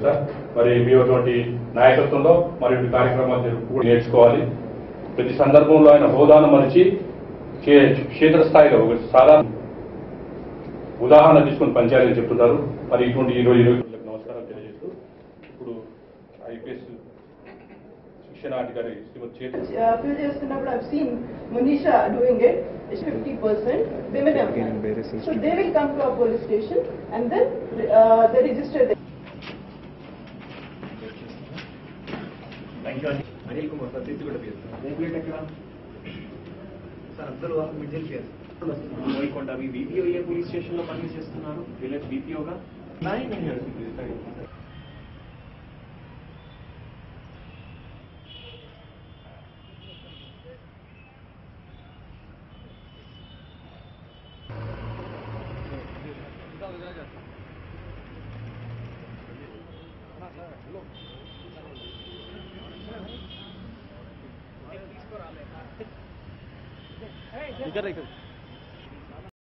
Sir. మరి మీ అటువంటి నాయకత్వంలో మరి కార్యక్రమాలు కూడా నేర్చుకోవాలి. ప్రతి సందర్భంలో ఆయన హోదాను మరిచి క్షేత్రస్థాయిలో ఒక సాధారణ ఉదాహరణ తీసుకుని పనిచేయాలని చెప్తున్నారు. మరి ఇటువంటి ఈరోజు నమస్కారం తెలియజేస్తూ ఇప్పుడు ఐపీఎస్ శిక్షణాధికారి శ్రీమతి fill చేస్తున్నప్పుడు I've seen Manisha doing it. It's 50% women employees. So they will come to our police station and then they register them. Thank you. Anil Kumar, sir, this is good. Complete ekra. Sir, అందరూ middle class. Koilkonda VPO ఏ police station లో పని చేస్తున్నారు. Village వీపీఓగా 9 years. इधर